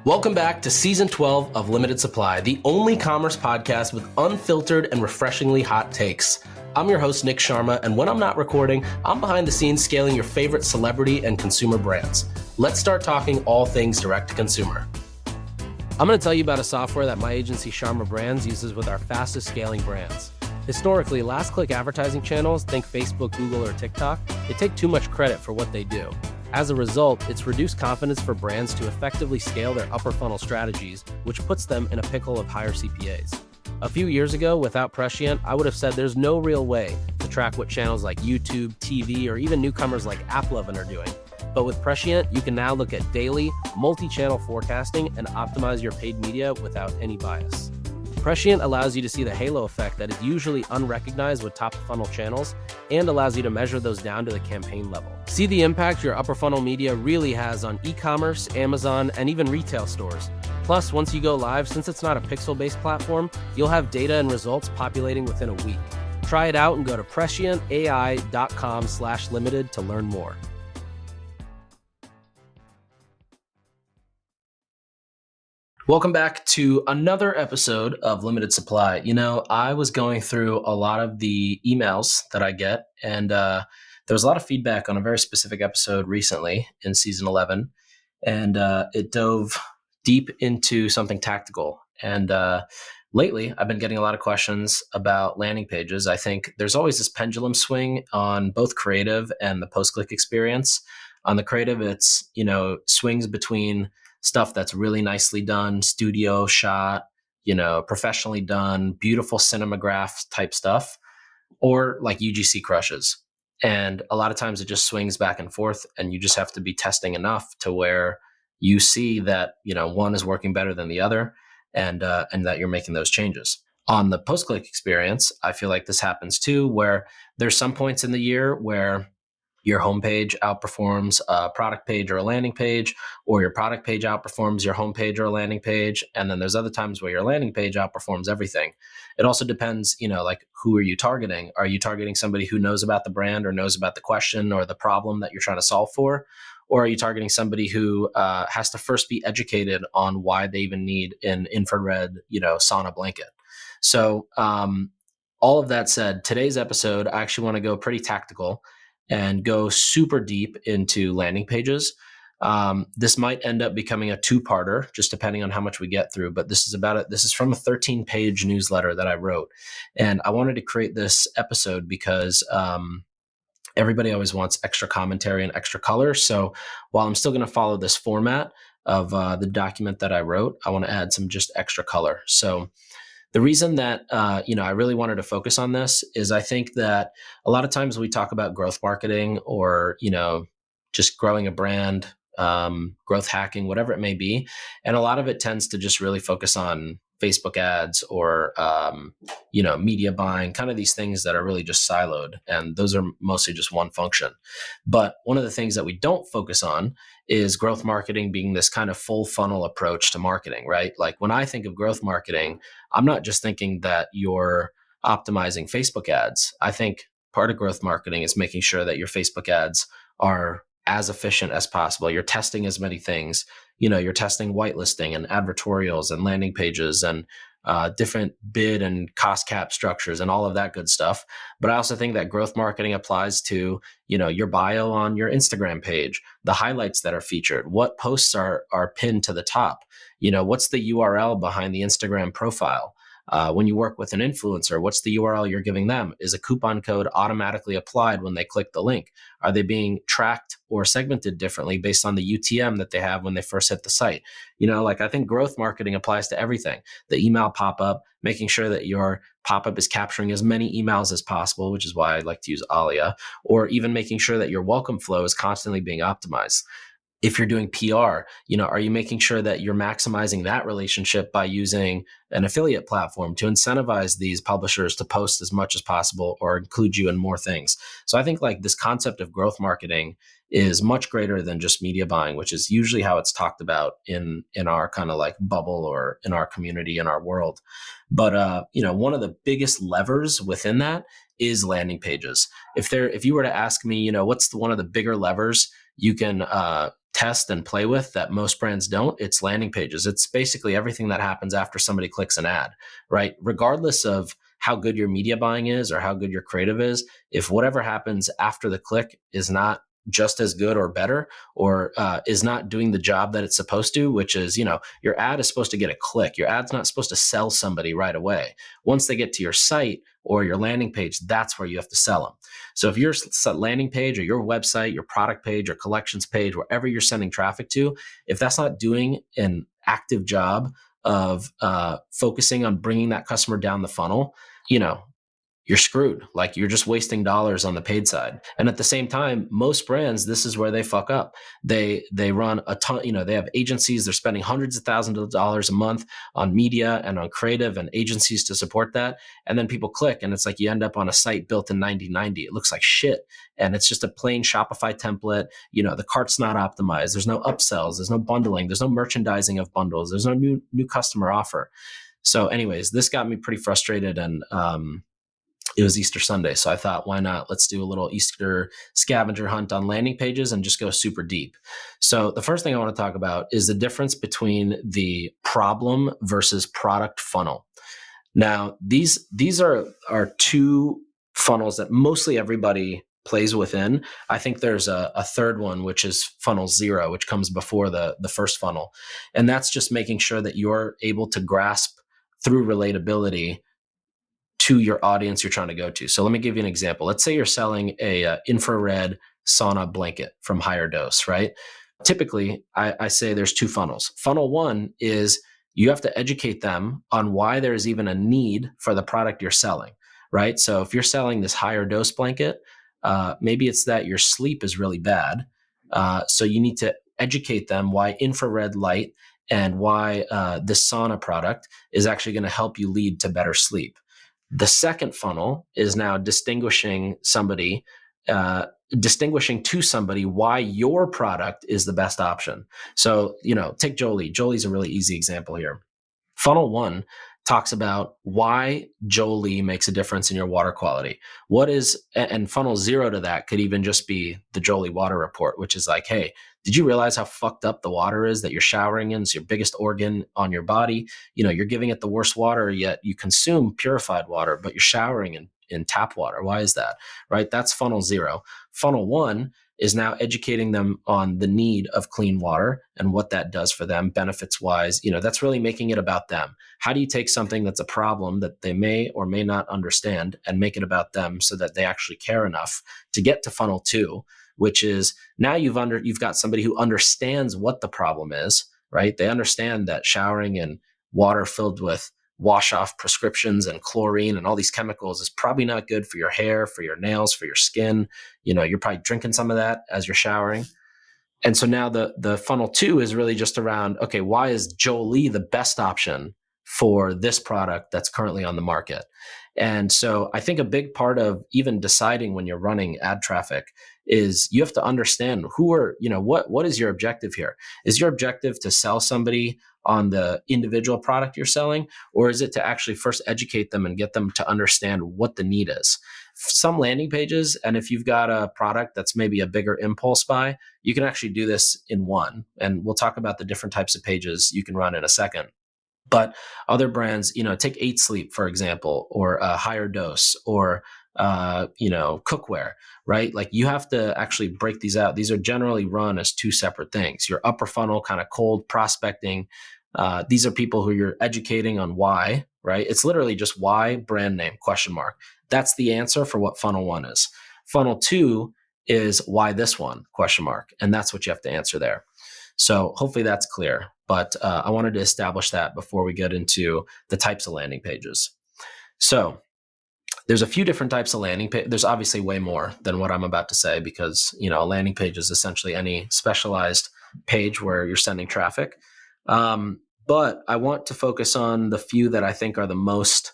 Welcome back to Season 12 of Limited Supply, the only commerce podcast with unfiltered and refreshingly hot takes. I'm your host, Nick Sharma, and when I'm not recording, I'm behind the scenes scaling your favorite celebrity and consumer brands. Let's start talking all things direct-to-consumer. I'm going to tell you about a software that my agency, Sharma Brands, uses with our fastest scaling brands. Historically, last-click advertising channels, think Facebook, Google, or TikTok, they take too much credit for what they do. As a result, it's reduced confidence for brands to effectively scale their upper funnel strategies, which puts them in a pickle of higher CPAs. A few years ago, without Prescient, I would have said there's no real way to track what channels like YouTube, TV, or even newcomers like AppLovin are doing. But with Prescient, you can now look at daily, multi-channel forecasting and optimize your paid media without any bias. Prescient allows you to see the halo effect that is usually unrecognized with top-of-funnel channels and allows you to measure those down to the campaign level. See the impact your upper-funnel media really has on e-commerce, Amazon, and even retail stores. Plus, once you go live, since it's not a pixel-based platform, you'll have data and results populating within a week. Try it out and go to prescientai.com/limited to learn more. Welcome back to another episode of Limited Supply. You know, I was going through a lot of the emails that I get, and there was a lot of feedback on a very specific episode recently in season 11, and it dove deep into something tactical. And lately, I've been getting a lot of questions about landing pages. I think there's always this pendulum swing on both creative and the post-click experience. On the creative, it's, swings between stuff that's really nicely done, studio shot, professionally done, beautiful cinematograph type stuff, or like UGC crushes. And a lot of times it just swings back and forth, and you just have to be testing enough to where you see that, one is working better than the other, and that you're making those changes. On the post-click experience, I feel like this happens too, where there's some points in the year where your homepage outperforms a product page or a landing page, or your product page outperforms your homepage or a landing page. And then there's other times where your landing page outperforms everything. It also depends, like, who are you targeting? Are you targeting somebody who knows about the brand or knows about the question or the problem that you're trying to solve for? Or are you targeting somebody who has to first be educated on why they even need an infrared, sauna blanket? So all of that said, today's episode, I actually want to go pretty tactical and go super deep into landing pages. This might end up becoming a two-parter, just depending on how much we get through. But this is about it. This is from a 13-page newsletter that I wrote, and I wanted to create this episode because everybody always wants extra commentary and extra color. So while I'm still going to follow this format of the document that I wrote, I want to add some just extra color. So the reason that, I really wanted to focus on this is I think that a lot of times we talk about growth marketing or, just growing a brand, growth hacking, whatever it may be. And a lot of it tends to just really focus on Facebook ads or, media buying, kind of these things that are really just siloed. And those are mostly just one function. But one of the things that we don't focus on is growth marketing being this kind of full funnel approach to marketing, right? Like when I think of growth marketing, I'm not just thinking that you're optimizing Facebook ads. I think part of growth marketing is making sure that your Facebook ads are as efficient as possible. You're testing as many things. You're testing whitelisting and advertorials and landing pages and different bid and cost cap structures and all of that good stuff. But I also think that growth marketing applies to, your bio on your Instagram page, the highlights that are featured, what posts are pinned to the top, what's the URL behind the Instagram profile. When you work with an influencer, what's the URL you're giving them? Is a coupon code automatically applied when they click the link? Are they being tracked or segmented differently based on the UTM that they have when they first hit the site? I think growth marketing applies to everything. The email pop-up, making sure that your pop-up is capturing as many emails as possible, which is why I like to use Alia, or even making sure that your welcome flow is constantly being optimized. If you're doing PR, are you making sure that you're maximizing that relationship by using an affiliate platform to incentivize these publishers to post as much as possible or include you in more things? So I think like this concept of growth marketing is much greater than just media buying, which is usually how it's talked about in our kind of like bubble or in our community, in our world. But, one of the biggest levers within that is landing pages. If you were to ask me, what's one of the bigger levers you can test and play with that most brands don't, it's landing pages. It's basically everything that happens after somebody clicks an ad, right? Regardless of how good your media buying is or how good your creative is, if whatever happens after the click is not just as good or better, or is not doing the job that it's supposed to, which is, your ad is supposed to get a click. Your ad's not supposed to sell somebody right away. Once they get to your site or your landing page, that's where you have to sell them. So if your landing page or your website, your product page or collections page, wherever you're sending traffic to, if that's not doing an active job of focusing on bringing that customer down the funnel, you're screwed. Like, you're just wasting dollars on the paid side. And at the same time, most brands, this is where they fuck up. They run a ton, they have agencies, they're spending hundreds of thousands of dollars a month on media and on creative and agencies to support that. And then people click and it's like you end up on a site built in 1990. It looks like shit. And it's just a plain Shopify template. The cart's not optimized. There's no upsells. There's no bundling. There's no merchandising of bundles. There's no new customer offer. So anyways, this got me pretty frustrated, and it was Easter Sunday. So I thought, why not? Let's do a little Easter scavenger hunt on landing pages and just go super deep. So the first thing I want to talk about is the difference between the problem versus product funnel. Now, these are two funnels that mostly everybody plays within. I think there's a third one, which is funnel 0, which comes before the first funnel. And that's just making sure that you're able to grasp through relatability to your audience you're trying to go to. So let me give you an example. Let's say you're selling a infrared sauna blanket from Higher Dose, right? Typically, I say there's two funnels. Funnel 1 is you have to educate them on why there's even a need for the product you're selling, right? So if you're selling this Higher Dose blanket, maybe it's that your sleep is really bad. So you need to educate them why infrared light and why this sauna product is actually going to help you lead to better sleep. The second funnel is now distinguishing to somebody why your product is the best option. So, take Jolie. Jolie's a really easy example here. Funnel 1 talks about why Jolie makes a difference in your water quality. And funnel 0 to that could even just be the Jolie water report, which is like, hey, did you realize how fucked up the water is that you're showering in? It's your biggest organ on your body. You're giving it the worst water, yet you consume purified water, but you're showering in tap water. Why is that? Right? That's funnel 0. Funnel 1 is now educating them on the need of clean water and what that does for them benefits wise. That's really making it about them. How do you take something that's a problem that they may or may not understand and make it about them so that they actually care enough to get to funnel 2, which is now you've got somebody who understands what the problem is, right? They understand that showering in water filled with wash off prescriptions and chlorine and all these chemicals is probably not good for your hair, for your nails, for your skin. You're probably drinking some of that as you're showering. And so now the funnel 2 is really just around, okay, why is Jolie the best option for this product that's currently on the market? And so I think a big part of even deciding when you're running ad traffic is you have to understand what is your objective here? Is your objective to sell somebody on the individual product you're selling, or is it to actually first educate them and get them to understand what the need is? Some landing pages, and if you've got a product that's maybe a bigger impulse buy, you can actually do this in one. And we'll talk about the different types of pages you can run in a second. But other brands, take 8 Sleep, for example, or a Higher Dose, or cookware, right? Like, you have to actually break these out. These are generally run as two separate things. Your upper funnel, kind of cold prospecting. These are people who you're educating on why, right? It's literally just why, brand name, question mark. That's the answer for what funnel 1 is. Funnel 2 is why this one, question mark. And that's what you have to answer there. So hopefully that's clear. But I wanted to establish that before we get into the types of landing pages. So there's a few different types of landing page. There's obviously way more than what I'm about to say because, a landing page is essentially any specialized page where you're sending traffic. But I want to focus on the few that I think are the most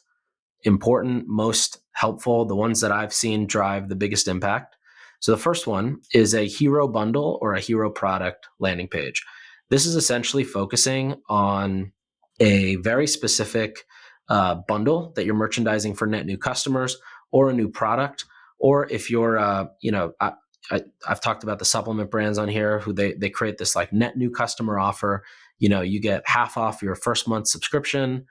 important, most helpful, the ones that I've seen drive the biggest impact. So the first one is a hero bundle or a hero product landing page. This is essentially focusing on a very specific bundle that you're merchandising for net new customers or a new product. Or if you're, I've talked about the supplement brands on here who they create this like net new customer offer. You get half off your first month subscription.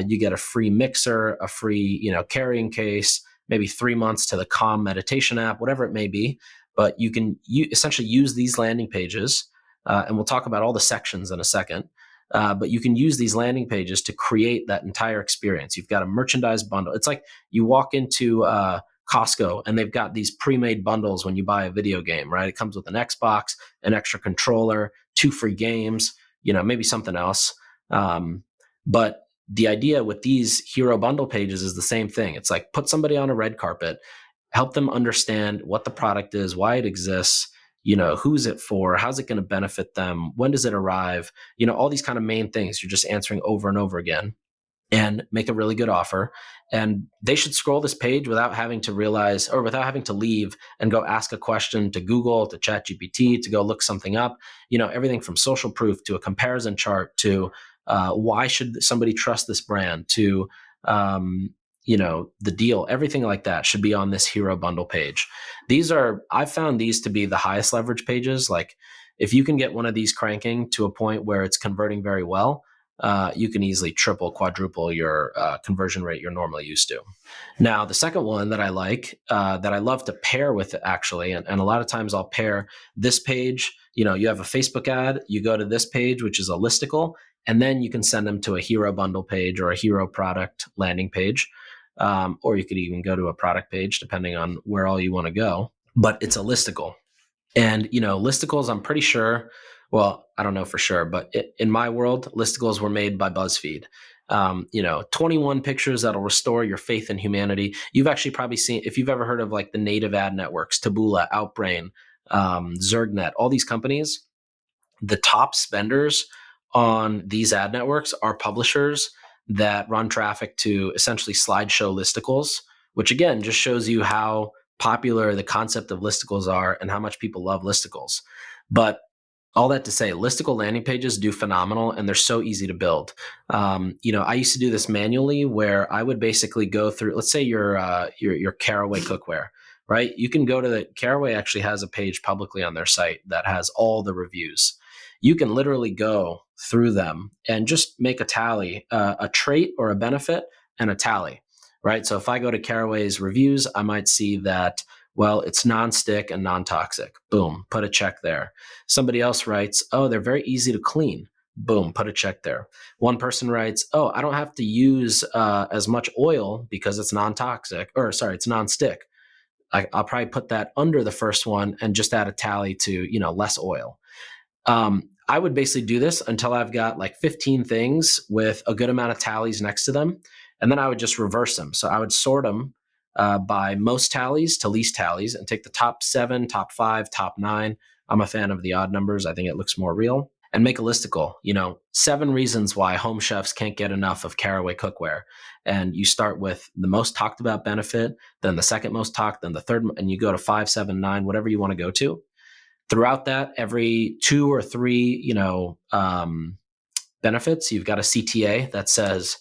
You get a free mixer, a free, carrying case, maybe 3 months to the Calm meditation app, whatever it may be. But you essentially use these landing pages, and we'll talk about all the sections in a second. But you can use these landing pages to create that entire experience. You've got a merchandise bundle. It's like you walk into Costco and they've got these pre-made bundles when you buy a video game, right? It comes with an Xbox, an extra controller, 2 free games, maybe something else. But the idea with these hero bundle pages is the same thing. It's like put somebody on a red carpet, help them understand what the product is, why it exists, who's it for, how's it going to benefit them, when does it arrive, all these kind of main things you're just answering over and over again, and make a really good offer. And they should scroll this page without having to realize, or without having to leave and go ask a question to Google, to ChatGPT, to go look something up. Everything from social proof to a comparison chart to why should somebody trust this brand to the deal. Everything like that should be on this hero bundle page. I've found these to be the highest leverage pages. Like if you can get one of these cranking to a point where it's converting very well, you can easily triple, quadruple your conversion rate you're normally used to. Now, the second one that I like, that I love to pair with it actually, and a lot of times I'll pair this page. You have a Facebook ad, you go to this page, which is a listicle, and then you can send them to a hero bundle page or a hero product landing page. Or you could even go to a product page, depending on where all you want to go. But it's a listicle. And, listicles, I'm pretty sure, well, I don't know for sure, but in my world, listicles were made by BuzzFeed. 21 pictures that'll restore your faith in humanity. You've actually probably seen, if you've ever heard of like the native ad networks, Taboola, Outbrain, Zergnet, all these companies, the top spenders on these ad networks are publishers that run traffic to essentially slideshow listicles, which again just shows you how popular the concept of listicles are and how much people love listicles. But all that to say, listicle landing pages do phenomenal, and they're so easy to build. I used to do this manually, where I would basically go through. Let's say your Caraway cookware, right? You can go to the Caraway actually has a page publicly on their site that has all the reviews. You can literally go through them and just make a tally, a trait or a benefit, and a tally, right? So if I go to Caraway's reviews, I might see that, well, it's non-stick and non-toxic. Boom, put a check there. Somebody else writes, oh, they're very easy to clean. Boom, put a check there. One person writes, oh, I don't have to use as much oil because it's non-toxic, or sorry, it's non-stick. I'll probably put that under the first one and just add a tally to, less oil. I would basically do this until I've got like 15 things with a good amount of tallies next to them. And then I would just reverse them. So I would sort them by most tallies to least tallies and take the top 7, top 5, top 9. I'm a fan of the odd numbers. I think it looks more real. And make a listicle, 7 reasons why home chefs can't get enough of Caraway cookware. And you start with the most talked about benefit, then the second most talked, then the third, and you go to 5, 7, 9, whatever you want to go to. Throughout that, every 2 or 3, benefits, you've got a CTA that says,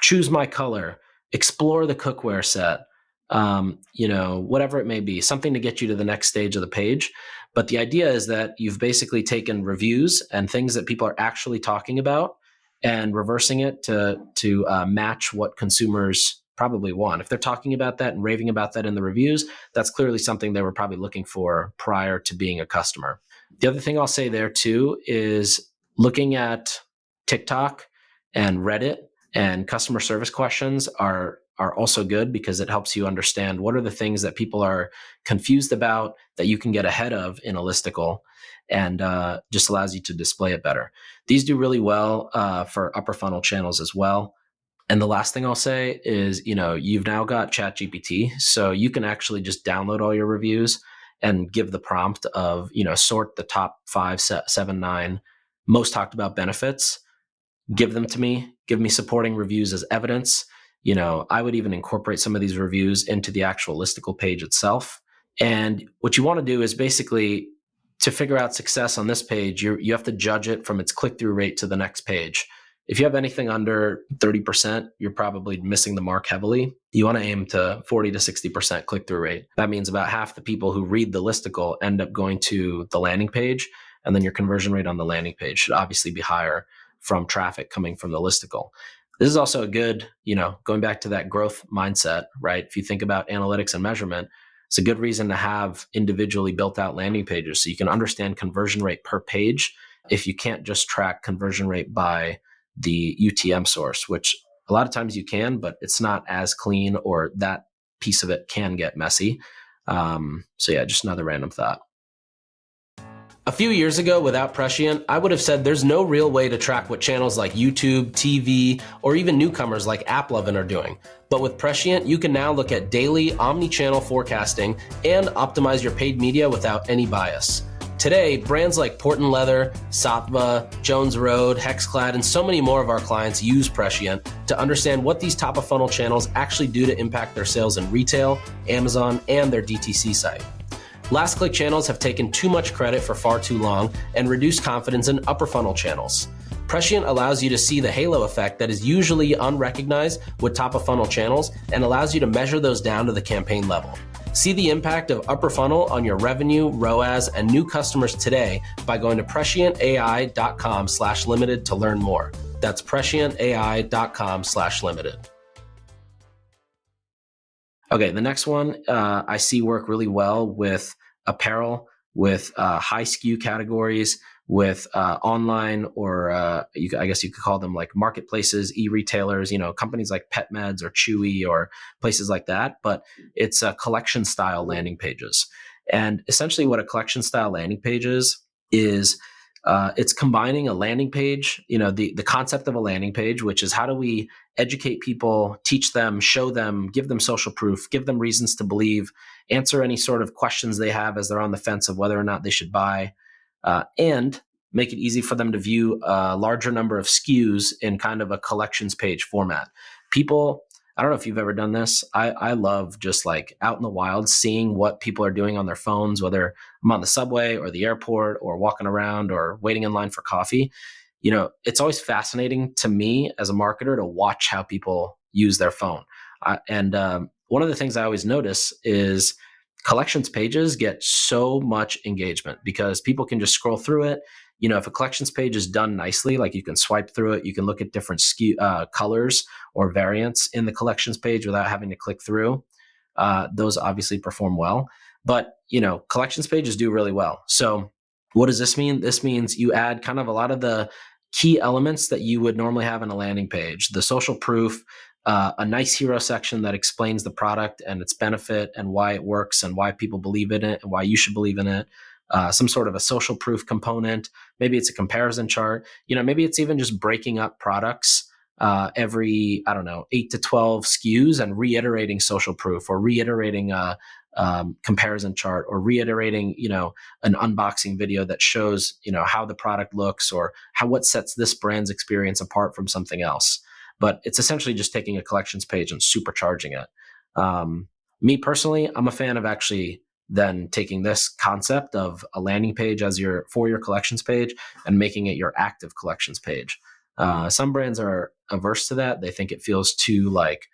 choose my color, explore the cookware set, whatever it may be, something to get you to the next stage of the page. But the idea is that you've basically taken reviews and things that people are actually talking about and reversing it to match what consumers probably want. If they're talking about that and raving about that in the reviews, that's clearly something they were probably looking for prior to being a customer. The other thing I'll say there too is looking at TikTok and Reddit and customer service questions are also good, because it helps you understand what are the things that people are confused about that you can get ahead of in a listicle, and just allows you to display it better. These do really well for upper funnel channels as well. And the last thing I'll say is, you've now got ChatGPT, so you can actually just download all your reviews and give the prompt of, sort the top 5, 7, 9 most talked about benefits, give them to me, give me supporting reviews as evidence. I would even incorporate some of these reviews into the actual listicle page itself. And what you want to do is basically, to figure out success on this page, you have to judge it from its click-through rate to the next page. If you have anything under 30%, you're probably missing the mark heavily. You want to aim to 40 to 60% click-through rate. That means about half the people who read the listicle end up going to the landing page, and then your conversion rate on the landing page should obviously be higher from traffic coming from the listicle. This is also a good, going back to that growth mindset, right? If you think about analytics and measurement, it's a good reason to have individually built out landing pages so you can understand conversion rate per page if you can't just track conversion rate by the UTM source, which a lot of times you can, but it's not as clean, or that piece of it can get messy. So yeah, just another random thought. A few years ago, without Prescient, I would have said there's no real way to track what channels like YouTube, TV, or even newcomers like AppLovin are doing. But with Prescient, you can now look at daily omni-channel forecasting and optimize your paid media without any bias. Today, brands like Port & Leather, Sattva, Jones Road, Hexclad, and so many more of our clients use Prescient to understand what these top-of-funnel channels actually do to impact their sales in retail, Amazon, and their DTC site. Last-click channels have taken too much credit for far too long and reduced confidence in upper-funnel channels. Prescient allows you to see the halo effect that is usually unrecognized with top-of-funnel channels and allows you to measure those down to the campaign level. See the impact of upper funnel on your revenue, ROAS, and new customers today by going to prescientai.com/limited to learn more. That's prescientai.com/limited. Okay, the next one I see work really well with apparel, with high SKU categories, with online, or I guess you could call them like marketplaces, e-retailers, companies like PetMeds or Chewy or places like that. But it's collection style landing pages. And essentially what a collection style landing page is it's combining a landing page, the concept of a landing page, which is how do we educate people, teach them, show them, give them social proof, give them reasons to believe, answer any sort of questions they have as they're on the fence of whether or not they should buy, and make it easy for them to view a larger number of SKUs in kind of a collections page format. People, I don't know if you've ever done this. I love just like out in the wild, seeing what people are doing on their phones, whether I'm on the subway or the airport or walking around or waiting in line for coffee. It's always fascinating to me as a marketer to watch how people use their phone. And one of the things I always notice is collections pages get so much engagement because people can just scroll through it. If a collections page is done nicely, like you can swipe through it, you can look at different colors or variants in the collections page without having to click through. Those obviously perform well, but collections pages do really well. So what does this mean? This means you add kind of a lot of the key elements that you would normally have in a landing page, the social proof, a nice hero section that explains the product and its benefit and why it works and why people believe in it and why you should believe in it. Some sort of a social proof component. Maybe it's a comparison chart. Maybe it's even just breaking up products every, 8 to 12 SKUs and reiterating social proof or reiterating a comparison chart or reiterating, an unboxing video that shows, how the product looks or what sets this brand's experience apart from something else. But it's essentially just taking a collections page and supercharging it. Me personally, I'm a fan of actually then taking this concept of a landing page as your collections page and making it your active collections page. Some brands are averse to that. They think it feels too like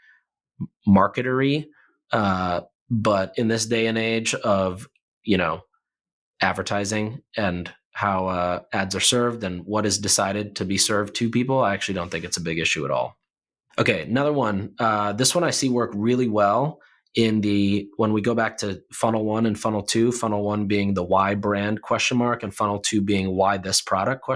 marketery. But in this day and age of, advertising and how ads are served and what is decided to be served to people, I actually don't think it's a big issue at all. Okay, another one. This one I see work really well when we go back to funnel 1 and funnel 2, funnel 1 being the why brand ? And funnel 2 being why this product ?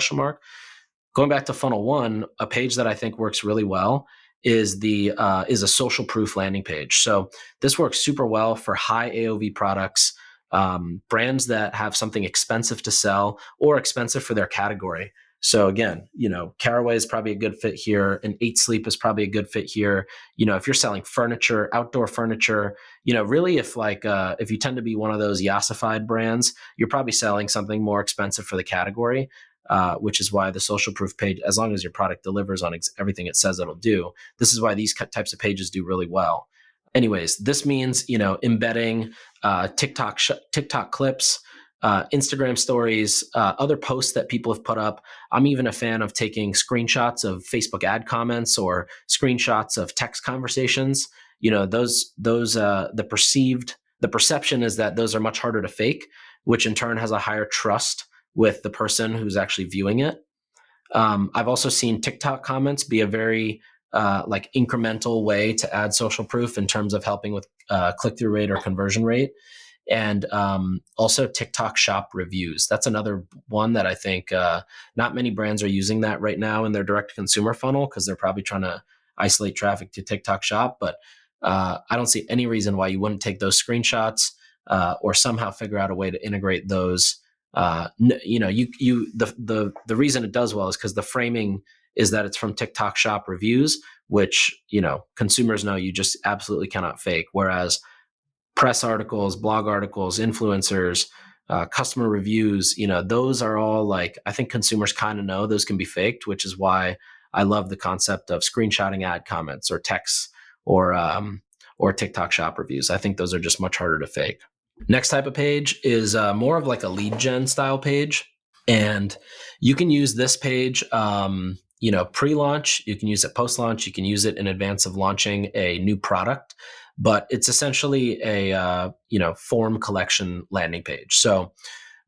Going back to funnel 1, a page that I think works really well is a social proof landing page. So this works super well for high AOV products, brands that have something expensive to sell or expensive for their category. So again, Caraway is probably a good fit here, and 8 Sleep is probably a good fit here. If you're selling furniture, outdoor furniture, really if you tend to be one of those yassified brands, you're probably selling something more expensive for the category, which is why the social proof page, as long as your product delivers on everything it says it'll do, this is why these types of pages do really well. Anyways, this means, embedding TikTok clips, Instagram stories, other posts that people have put up. I'm even a fan of taking screenshots of Facebook ad comments or screenshots of text conversations. The perception is that those are much harder to fake, which in turn has a higher trust with the person who's actually viewing it. I've also seen TikTok comments be a very like incremental way to add social proof in terms of helping with click-through rate or conversion rate. And also TikTok shop reviews. That's another one that I think not many brands are using that right now in their direct consumer funnel because they're probably trying to isolate traffic to TikTok shop. But I don't see any reason why you wouldn't take those screenshots or somehow figure out a way to integrate those. The reason it does well is because the framing is that it's from TikTok shop reviews, which consumers know you just absolutely cannot fake. Whereas press articles, blog articles, influencers, customer reviews, those are all like, I think consumers kind of know those can be faked, which is why I love the concept of screenshotting ad comments or texts or TikTok shop reviews. I think those are just much harder to fake. Next type of page is more of like a lead gen style page. And you can use this page, pre-launch, you can use it post-launch, you can use it in advance of launching a new product, but it's essentially a form collection landing page. So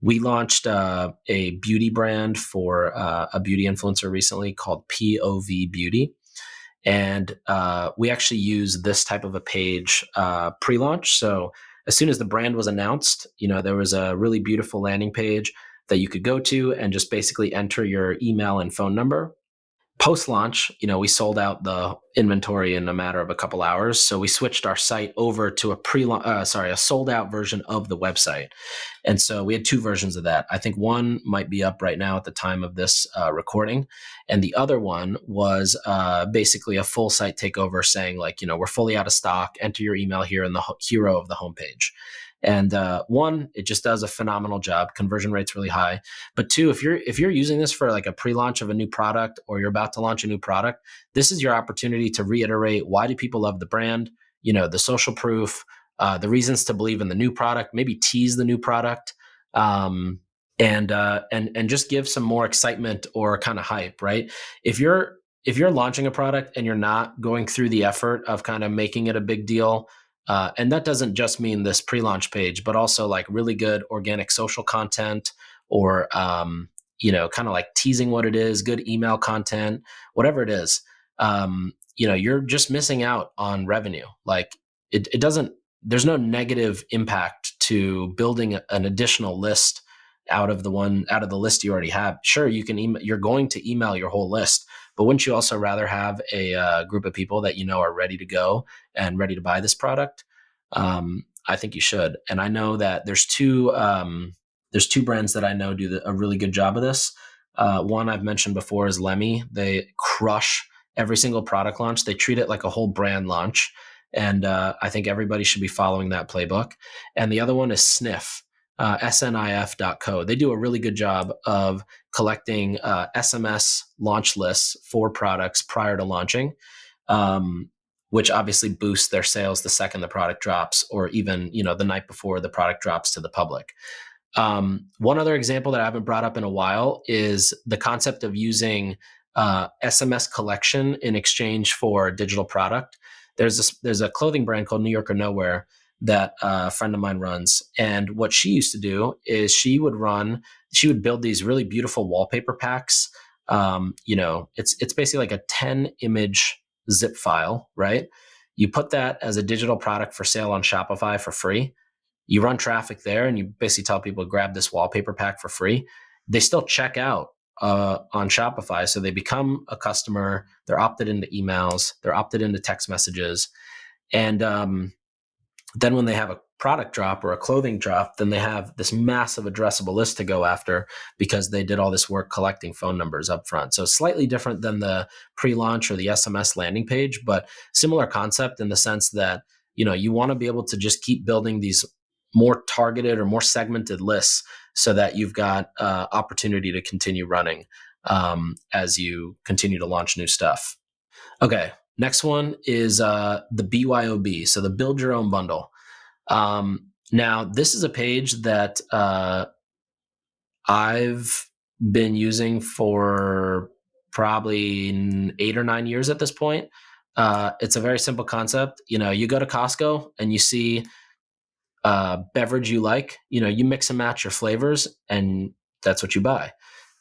we launched a beauty brand for a beauty influencer recently called POV Beauty. And we actually use this type of a page pre-launch. So as soon as the brand was announced, there was a really beautiful landing page that you could go to and just basically enter your email and phone number. Post-launch, we sold out the inventory in a matter of a couple hours. So we switched our site over to a sold-out version of the website. And so we had two versions of that. I think one might be up right now at the time of this recording. And the other one was basically a full site takeover saying like, we're fully out of stock. Enter your email here in the hero of the homepage. And one, it just does a phenomenal job. Conversion rate's really high. But two, if you're using this for like a pre-launch of a new product or you're about to launch a new product, this is your opportunity to reiterate why do people love the brand, the social proof, the reasons to believe in the new product, maybe tease the new product, and just give some more excitement or kind of hype, right? If you're launching a product and you're not going through the effort of kind of making it a big deal, and that doesn't just mean this pre-launch page, but also like really good organic social content or, kind of like teasing what it is, good email content, whatever it is, you're just missing out on revenue. Like it doesn't, there's no negative impact to building an additional list out of the list you already have. Sure, you're going to email your whole list, but wouldn't you also rather have a group of people that are ready to go and ready to buy this product? I think you should. And I know that there's two brands that I know do a really good job of this. One I've mentioned before is Lemmy. They crush every single product launch. They treat it like a whole brand launch. And I think everybody should be following that playbook. And the other one is Sniff, snif.co. They do a really good job of collecting SMS launch lists for products prior to launching, which obviously boosts their sales the second the product drops, or even the night before the product drops to the public. One other example that I haven't brought up in a while is the concept of using SMS collection in exchange for a digital product. There's a clothing brand called New York or Nowhere that a friend of mine runs. And what she used to do is she would build these really beautiful wallpaper packs. It's basically like a 10 image zip file, right? You put that as a digital product for sale on Shopify for free. You run traffic there and you basically tell people to grab this wallpaper pack for free. They still check out on Shopify. So they become a customer. They're opted into emails. They're opted into text messages. And then when they have a product drop or a clothing drop, then they have this massive addressable list to go after because they did all this work collecting phone numbers up front. So slightly different than the pre-launch or the SMS landing page, but similar concept in the sense that, you want to be able to just keep building these more targeted or more segmented lists so that you've got opportunity to continue running as you continue to launch new stuff. Okay, next one is the BYOB, so the Build Your Own Bundle. Now, this is a page that I've been using for probably 8 or 9 years at this point. It's a very simple concept. You go to Costco and you see a beverage you like, you mix and match your flavors, and that's what you buy.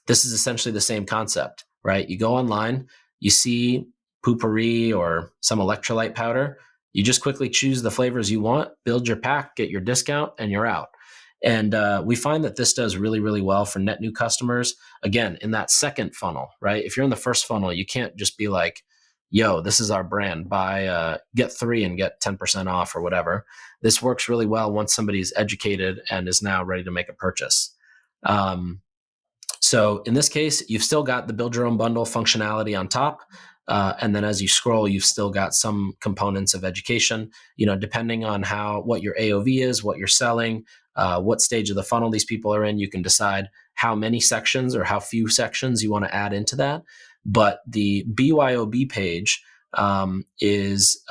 This is essentially the same concept, right? You go online, you see Poopery or some electrolyte powder, you just quickly choose the flavors you want, build your pack, get your discount, and you're out. And we find that this does really, really well for net new customers. Again, in that second funnel, right? If you're in the first funnel, you can't just be like, yo, this is our brand, buy, get 3 and get 10% off or whatever. This works really well once somebody's educated and is now ready to make a purchase. So in this case, you've still got the build your own bundle functionality on top. And then as you scroll, you've still got some components of education, depending on what your AOV is, what you're selling, what stage of the funnel these people are in. You can decide how many sections or how few sections you want to add into that. But the BYOB page is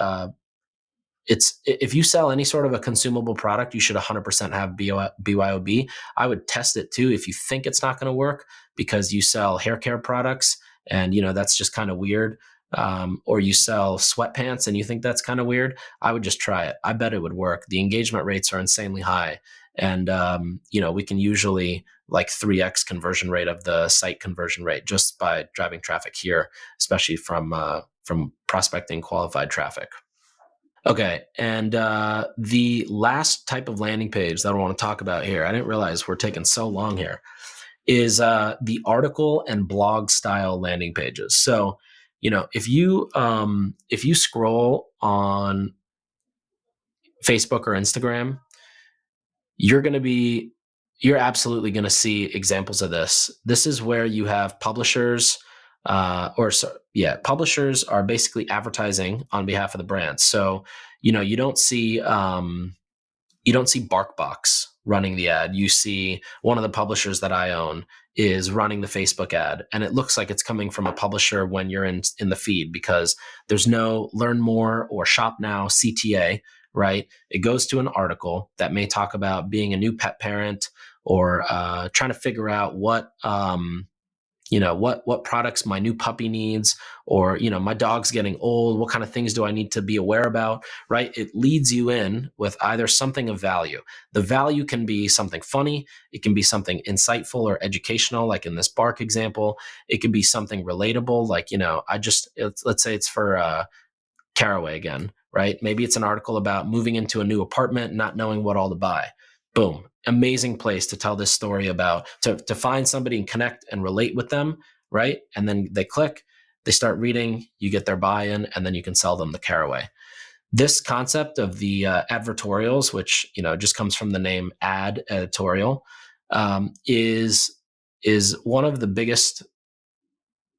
it's if you sell any sort of a consumable product, you should 100% have BYOB. I would test it too if you think it's not going to work because you sell hair care products and that's just kind of weird. Or you sell sweatpants and you think that's kind of weird. I would just try it. I bet it would work. The engagement rates are insanely high, and we can usually like 3x conversion rate of the site conversion rate just by driving traffic here, especially from prospecting qualified traffic. Okay, and the last type of landing page that I want to talk about here, I didn't realize we're taking so long here, is the article and blog style landing pages. So, if you scroll on Facebook or Instagram, you're absolutely going to see examples of this. This is where you have publishers, publishers are basically advertising on behalf of the brand. So, you don't see BarkBox running the ad. You see one of the publishers that I own is running the Facebook ad, and it looks like it's coming from a publisher when you're in the feed because there's no learn more or shop now CTA, right? It goes to an article that may talk about being a new pet parent or trying to figure out what products my new puppy needs, or my dog's getting old, what kind of things do I need to be aware about, right? It leads you in with either something of value. The value can be something funny, it can be something insightful or educational, like in this Bark example. It can be something relatable, like let's say it's for Caraway again, right? Maybe it's an article about moving into a new apartment, not knowing what all to buy. Boom. Amazing place to tell this story about, to find somebody and connect and relate with them, right? And then they click, they start reading, you get their buy-in, and then you can sell them the Caraway. This concept of the advertorials, which just comes from the name ad editorial, is one of the biggest,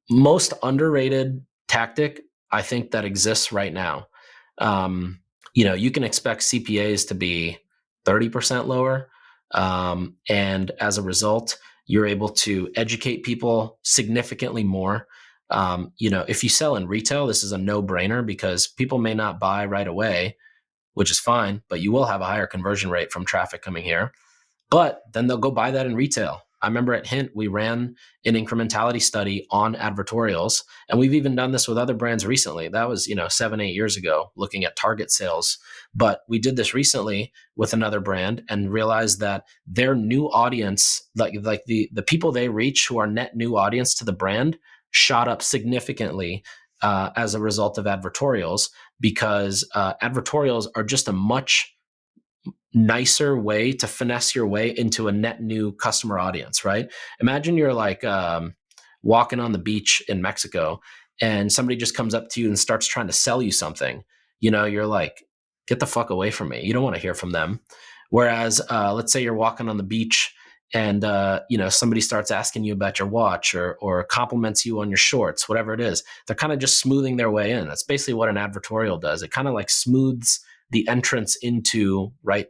most underrated tactic I think that exists right now. You can expect CPAs to be 30% lower. And as a result, you're able to educate people significantly more. If you sell in retail, this is a no-brainer because people may not buy right away, which is fine, but you will have a higher conversion rate from traffic coming here. But then they'll go buy that in retail. I remember at Hint, we ran an incrementality study on advertorials, and we've even done this with other brands recently. That was, 7-8 years ago, looking at target sales. But we did this recently with another brand and realized that their new audience, like the people they reach who are net new audience to the brand, shot up significantly as a result of advertorials, because advertorials are just a much nicer way to finesse your way into a net new customer audience, right? Imagine you're like walking on the beach in Mexico and somebody just comes up to you and starts trying to sell you something. You're like, get the fuck away from me. You don't want to hear from them. Whereas let's say you're walking on the beach and somebody starts asking you about your watch or compliments you on your shorts, whatever it is. They're kind of just smoothing their way in. That's basically what an advertorial does. It kind of like smooths the entrance into right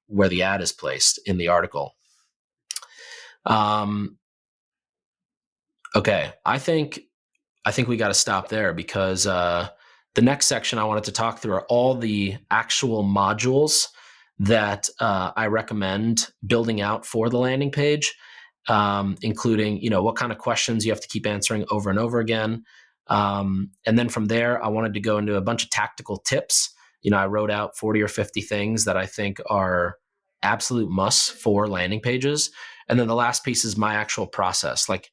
where the ad is placed in the article. Okay, I think we got to stop there because the next section I wanted to talk through are all the actual modules that I recommend building out for the landing page. including, what kind of questions you have to keep answering over and over again. And then from there, I wanted to go into a bunch of tactical tips. I wrote out 40 or 50 things that I think are absolute musts for landing pages. And then the last piece is my actual process. Like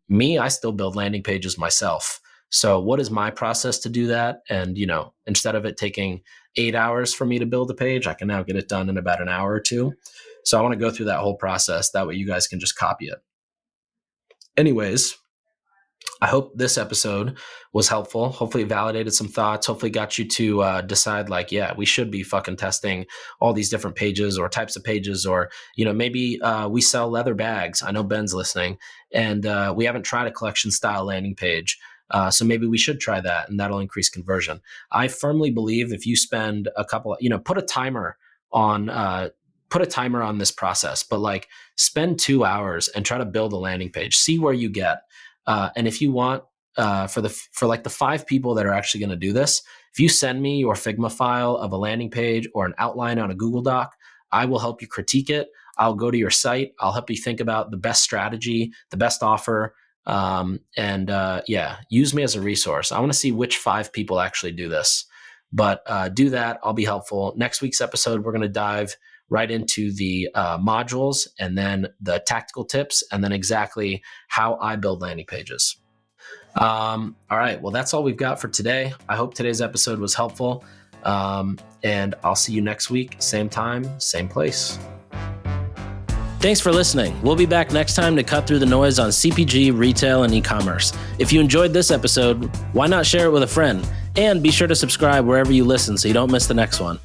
me, I still build landing pages myself. So what is my process to do that? And, instead of it taking 8 hours for me to build a page, I can now get it done in about an hour or two. So I want to go through that whole process. That way you guys can just copy it. Anyways, I hope this episode was helpful. Hopefully it validated some thoughts. Hopefully got you to decide like, yeah, we should be fucking testing all these different pages or types of pages, or, maybe we sell leather bags. I know Ben's listening, and we haven't tried a collection style landing page. So maybe we should try that, and that'll increase conversion. I firmly believe if you spend a couple, put a timer on this process, but like spend 2 hours and try to build a landing page, see where you get. And if you want, for like the 5 people that are actually going to do this, if you send me your Figma file of a landing page or an outline on a Google Doc, I will help you critique it. I'll go to your site. I'll help you think about the best strategy, the best offer. Use me as a resource. I want to see which 5 people actually do this, but do that. I'll be helpful. Next week's episode, we're going to dive right into the modules, and then the tactical tips, and then exactly how I build landing pages. All right. Well, that's all we've got for today. I hope today's episode was helpful. And I'll see you next week. Same time, same place. Thanks for listening. We'll be back next time to cut through the noise on CPG, retail, and e-commerce. If you enjoyed this episode, why not share it with a friend? And be sure to subscribe wherever you listen so you don't miss the next one.